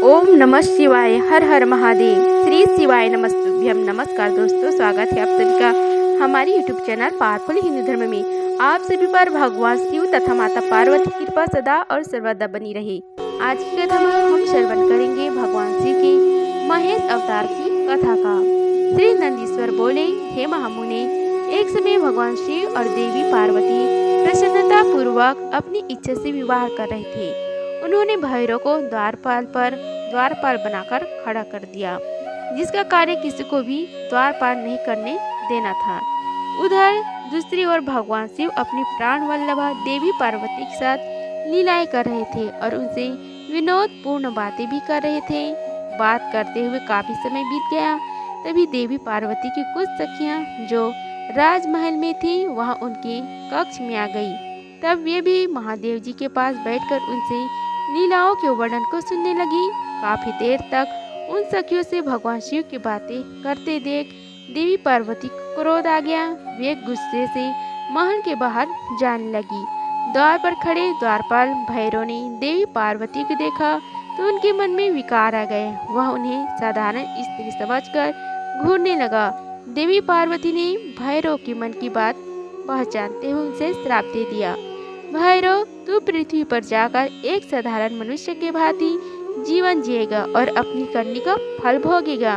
ओम नमः शिवाय। हर हर महादेव। श्री शिवाय नमस्तुभ्यम। नमस्कार दोस्तों, स्वागत है आप सभी का हमारी यूट्यूब चैनल पावरफुल हिंदू धर्म में। आप सभी पर भगवान शिव तथा माता पार्वती की कृपा सदा और सर्वदा बनी रहे। आज की कथा में हम श्रवण करेंगे भगवान शिव के महेश अवतार की कथा का। श्री नंदीश्वर बोले, हे महामुने, एक समय भगवान शिव और देवी पार्वती प्रसन्नता पूर्वक अपनी इच्छा से विवाह कर रहे थे। उन्होंने भैरव को द्वारपाल बनाकर खड़ा कर दिया, जिसका कार्य किसी को भी द्वारपाल नहीं करने देना था। उधर दूसरी ओर भगवान शिव अपनी प्राण वल्लभा देवी पार्वती के साथ लीलाएं कर रहे थे और उनसे विनोदपूर्ण बातें भी कर रहे थे। बात करते हुए काफी समय बीत गया। तभी देवी पार्वती की कुछ सखियां जो राजमहल में थी वहां उनके कक्ष में आ गई। तब वे भी महादेव जी के पास बैठकर उनसे लीलाओं के वर्णन को सुनने लगी। काफी देर तक उन सखियों से भगवान शिव की बातें करते देख देवी पार्वती को क्रोध आ गया। वे गुस्से से महल के बाहर जाने लगी। द्वार पर खड़े द्वारपाल भैरव ने देवी पार्वती को देखा तो उनके मन में विकार आ गए। वह उन्हें साधारण स्त्री समझकर घूरने लगा। देवी पार्वती ने भैरव के मन की बात पहचानते हुए उनसे श्राप दे दिया। भैरव, तू पृथ्वी पर जाकर एक साधारण मनुष्य के भांति जीवन जिएगा और अपनी करनी का फल भोगेगा।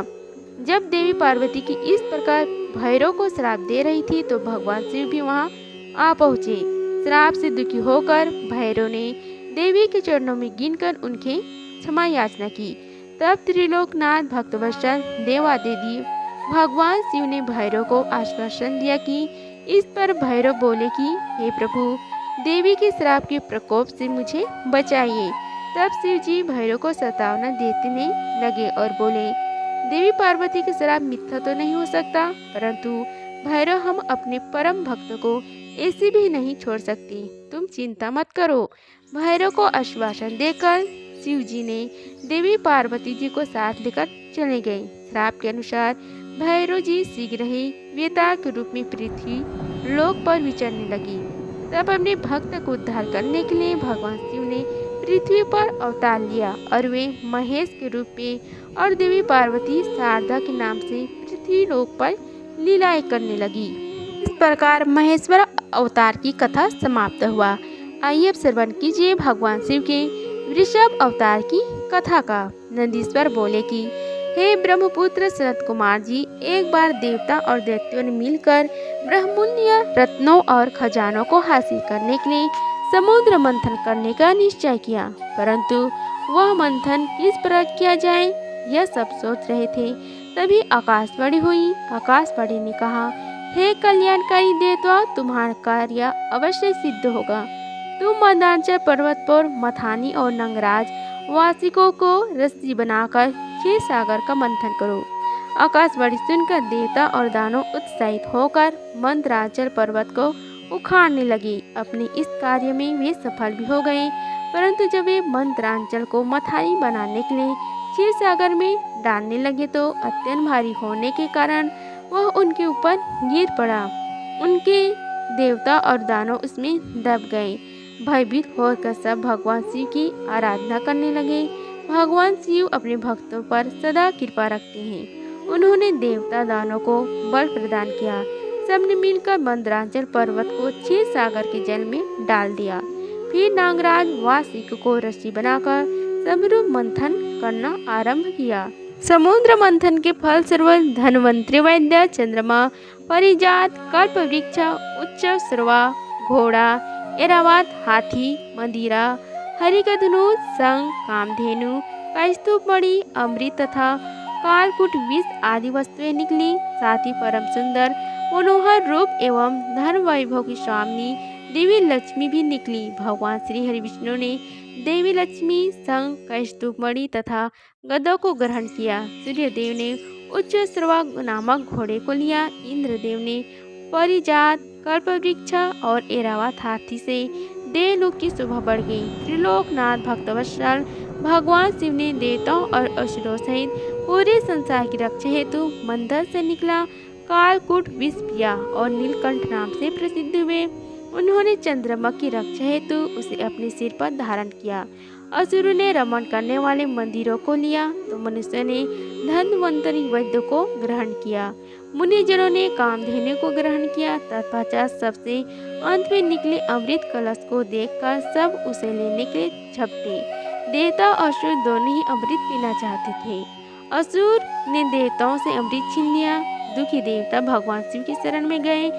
जब देवी पार्वती की इस प्रकार भैरव को श्राप दे रही थी तो भगवान शिव भी वहां आ पहुँचे। श्राप से दुखी होकर भैरव ने देवी के चरणों में गिनकर उनके क्षमा याचना की। तब त्रिलोकनाथ भक्तवत्सल देवादिदेव भगवान शिव ने भैरव को आश्वासन दिया कि इस पर भैरव बोले कि हे प्रभु, देवी के श्राप के प्रकोप से मुझे बचाइए। तब शिव जी भैरव को सतावना देने लगे और बोले, देवी पार्वती के श्राप मिथ्या तो नहीं हो सकता, परंतु भैरव, हम अपने परम भक्त को ऐसे भी नहीं छोड़ सकते। तुम चिंता मत करो। भैरव को आश्वासन देकर शिव जी ने देवी पार्वती जी को साथ लेकर चले गए। श्राप के अनुसार भैरव जी शीघ्र ही वेताल के रूप में पृथ्वी लोक पर विचरने लगी। तब अपने भक्त को उद्धार करने के लिए भगवान शिव ने पृथ्वी पर अवतार लिया और वे महेश के रूप में और देवी पार्वती शारदा के नाम से पृथ्वी लोक पर लीलाएं करने लगी। इस प्रकार महेश्वर अवतार की कथा समाप्त हुआ। आइए अब श्रवण कीजिए भगवान शिव के वृषभ अवतार की कथा का। नंदीश्वर बोले कि हे ब्रह्मपुत्र सनत कुमार जी, एक बार देवता और दैत्यों ने मिलकर ब्रह्मण्य रत्नों और खजानों को हासिल करने के लिए समुद्र मंथन करने का निश्चय किया, परंतु वह मंथन किस प्रकार किया जाए यह सब सोच रहे थे। तभी आकाशवाणी हुई। आकाशवाणी ने कहा, हे कल्याणकारी देवता, तुम्हारा कार्य अवश्य सिद्ध होगा। तुम मंदांचल पर्वत पर मथानी और नंगराज वासिकों को रस्सी बनाकर 6 सागर का मंथन करो। आकाशवाणी सुनकर देवता और दानव उत्साहित होकर मंदराचल पर्वत को उखाड़ने लगे। अपने इस कार्य में वे सफल भी हो गए, परंतु जब वे मंदराचल को मथानी बनाने के लिए 6 सागर में डालने लगे तो अत्यंत भारी होने के कारण वह उनके ऊपर गिर पड़ा। उनके देवता और दानव उसमें दब गए। भयभीत होकर सब भगवान शिव की आराधना करने लगे। भगवान शिव अपने भक्तों पर सदा कृपा रखते हैं। उन्होंने देवता दानव को बल प्रदान किया। सबने मिलकर मंदराचल पर्वत को 6 सागर के जल में डाल दिया। फिर नागराज वासिक को रस्सी बनाकर समुद्र मंथन करना आरंभ किया। समुद्र मंथन के फल स्वरूप धन्वंतरी वैद्य, चंद्रमा, परिजात, कल्पवृक्ष, उच्च श्रवा, घोड़ा, ऐरावत, हाथी, मदिरा, हरिकधनुष, शंख, कामधेनु, कौस्तुभमणि, अमृत तथा कालकूट विष आदि वस्तुएं निकली। साथ ही परम सुंदर मनोहर रूप एवं धन वैभव की स्वामिनी देवी लक्ष्मी भी निकली। भगवान श्री हरि विष्णु ने देवी लक्ष्मी, शंख, कौस्तुभमणि तथा गदों को ग्रहण किया। सूर्यदेव ने उच्च श्रवा नामक घोड़े को लिया। इंद्रदेव ने परिजात, कल्पवृक्ष और ऐरावत हाथी से देवलोक की शोभा बढ़ गई। त्रिलोकनाथ भक्तवत्सल भगवान शिव ने देवताओं और असुरों सहित पूरे संसार की रक्षा हेतु मंदिर से निकला कालकूट विष पिया और नीलकंठ नाम से प्रसिद्ध हुए। उन्होंने चंद्रमा की रक्षा हेतु उसे अपने सिर पर धारण किया असुरों ने रमण करने वाले मंदिरों को लिया तो मनुष्य ने धन्वंतरी वैद्य को ग्रहण किया। मुनिजनों ने कामधेनु को ग्रहण किया। तत्पश्चात सबसे अंत में निकले अमृत कलश को देखकर सब उसे लेने के लिए झपटे। देवता और असुर दोनों ही अमृत पीना चाहते थे। असुर ने देवताओं से अमृत छीन लिया। दुखी देवता भगवान शिव की शरण में गए।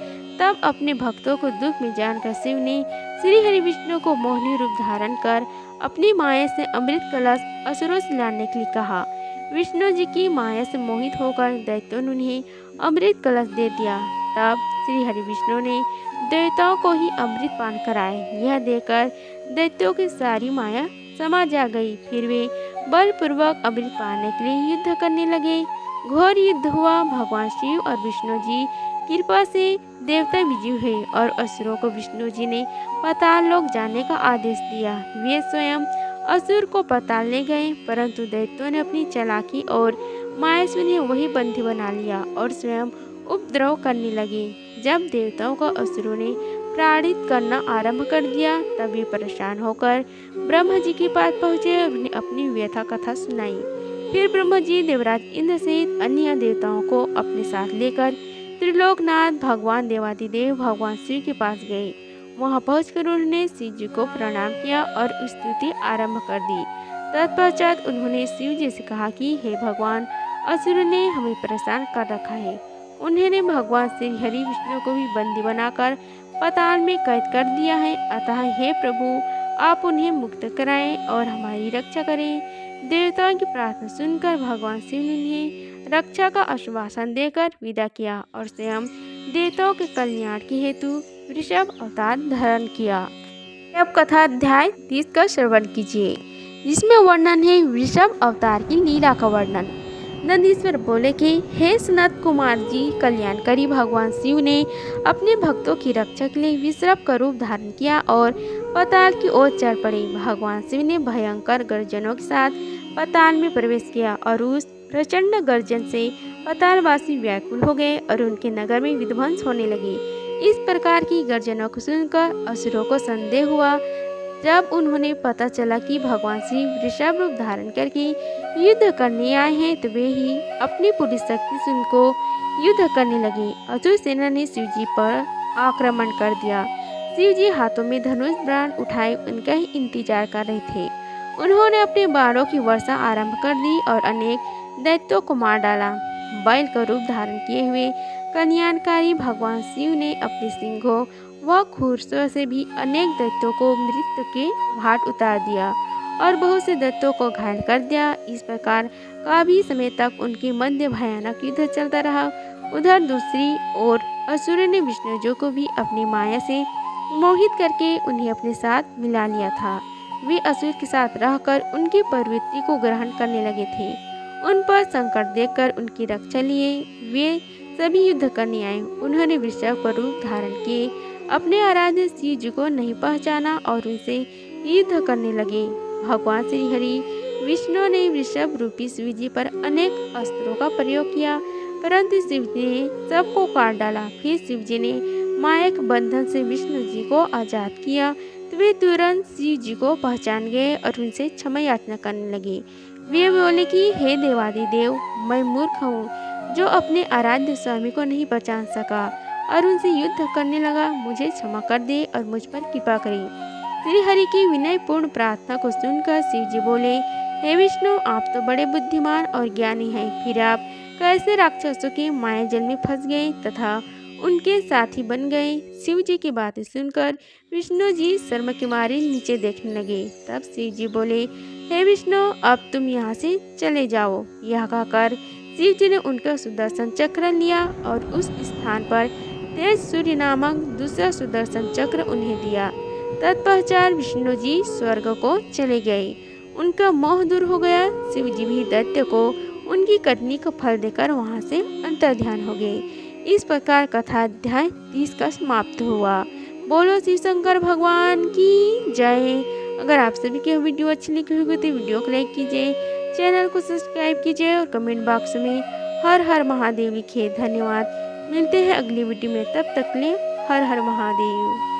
तब अपने भक्तों को दुख में जानकर शिव ने श्री हरि विष्णु को मोहिनी रूप धारण कर अपनी माया से अमृत कलश असुरों से लाने के लिए कहा। विष्णु जी की माया से मोहित होकर दैत्यों ने उन्हें अमृत कलश दे दिया। तब श्री हरि विष्णु ने देवताओं को ही अमृत पान कराए। यह देखकर दैत्यों की सारी माया समा जा गई। फिर वे बलपूर्वक अमृत पाने के लिए युद्ध करने लगे। घोर युद्ध हुआ। भगवान शिव और विष्णु जी कृपा से देवता विजयी हुए और असुरों को विष्णु जी ने पाताल लोक जाने का आदेश दिया। वे स्वयं असुर को पाताल ले गए, परंतु दैत्यों ने अपनी चालाकी और माया से उन्हें वही बंदी बना लिया और स्वयं उपद्रव करने लगे। जब देवताओं को असुरों ने प्रताड़ित करना आरंभ कर दिया, तब वे परेशान होकर ब्रह्मा जी के पास पहुँचे और उन्हें अपनी व्यथा कथा सुनाई। फिर ब्रह्मा जी देवराज इंद्र सहित अन्य देवताओं को अपने साथ लेकर त्रिलोकनाथ भगवान देवादिदेव भगवान शिव के पास गए। वहां पहुंचकर उन्होंने शिव जी को प्रणाम किया और स्तुति आरंभ कर दी। तत्पश्चात उन्होंने शिव जी से कहा कि हे भगवान, असुर ने हमें परेशान कर रखा है। उन्होंने भगवान श्री हरि विष्णु को भी बंदी बनाकर पाताल में कैद कर दिया है। अतः हे प्रभु, आप उन्हें मुक्त कराएं और हमारी रक्षा करें। देवताओं की प्रार्थना सुनकर भगवान शिव ने उन्हें रक्षा का आश्वासन देकर विदा किया और स्वयं देवताओं के कल्याण के हेतु वृषभ अवतार धारण किया। अब कथा अध्याय 30 का श्रवण कीजिए, जिसमें वर्णन है वृषभ अवतार की लीला का वर्णन। नंदीश्वर बोले कि हे सनत कुमार जी, कल्याणकारी भगवान शिव ने अपने भक्तों की रक्षा के लिए वृषभ का रूप धारण किया और पाताल की ओर चढ़ पड़े। भगवान शिव ने भयंकर गर्जनों के साथ पाताल में प्रवेश किया और उस प्रचंड गर्जन से पातालवासी व्याकुल हो गए और उनके नगर में विध्वंस होने लगे। इस प्रकार की गर्जनों को सुनकर असुरों को संदेह हुआ। जब उन्होंने पता चला कि भगवान शिव वृषभ रूप धारण करके युद्ध करने आए हैं, तो वे ही अपनी पूरी शक्ति से उनको युद्ध करने लगे। असुर सेना ने शिव जी पर आक्रमण कर दिया। शिव जी हाथों में धनुष बाण उठाए उनका ही इंतजार कर रहे थे। उन्होंने अपने बाणों की वर्षा आरंभ कर दी और अनेक दैत्यों को मार डाला। बैल का रूप धारण किए हुए कल्याणकारी भगवान शिव ने अपने सिंहों व खुरसों से भी अनेक दैत्यों को मृत्यु के घाट उतार दिया और बहुत से दैत्यों को घायल कर दिया। इस प्रकार काफी समय तक उनके मध्य भयानक युद्ध चलता रहा। उधर दूसरी ओर असुर ने विष्णु जी को भी अपनी माया से मोहित करके उन्हें अपने साथ मिला लिया था। वे असुर के साथ रहकर उनकी प्रवृत्ति को ग्रहण करने लगे थे। उन पर संकट देखकर उनकी रक्षा लिए वे सभी युद्ध करने आए। उन्होंने वृषभ का रूप धारण किए अपने आराध्य शिव जी को नहीं पहचाना और उनसे युद्ध करने लगे। भगवान श्री हरि विष्णु ने वृषभ रूपी शिव जी पर अनेक अस्त्रों का प्रयोग किया, परंतु शिव जी ने सबको काट डाला। फिर शिव जी ने माया के बंधन से विष्णु जी को आजाद किया, तो वे तुरंत शिव जी को पहचान गए और उनसे क्षमा याचना करने लगे। वे बोले कि हे देवादिदेव, मैं मूर्ख हूँ जो अपने आराध्य स्वामी को नहीं पहचान सका और उनसे युद्ध करने लगा। मुझे क्षमा कर दे और मुझ पर कृपा करे। श्री हरि की विनयपूर्ण प्रार्थना को सुनकर शिव जी बोले, हे विष्णु, आप तो बड़े बुद्धिमान और ज्ञानी हैं, फिर आप कैसे राक्षसों के माया जल में फंस गए तथा उनके साथी बन गए। शिव जी की बातें सुनकर विष्णु जी शर्म के मारे नीचे देखने लगे। तब शिव जी बोले, हे विष्णु, अब तुम यहाँ से चले जाओ। यह कहकर शिव जी ने उनका सुदर्शन चक्र लिया और उस स्थान पर तेज सूर्य नामक दूसरा सुदर्शन चक्र उन्हें दिया। तत्पश्चात विष्णु जी स्वर्ग को चले गए। उनका मोह दूर हो गया। शिव जी भी दैत्य को उनकी कटनी का फल देकर वहाँ से अंतर्ध्यान हो गए। इस प्रकार कथा अध्याय 30 का समाप्त हुआ। बोलो शिव शंकर भगवान की जय। अगर आप सभी की वीडियो अच्छी लगी होगी तो वीडियो को लाइक कीजिए, चैनल को सब्सक्राइब कीजिए और कमेंट बॉक्स में हर हर महादेव लिखिए। धन्यवाद। मिलते हैं अगली वीडियो में, तब तक के लिए हर हर महादेव।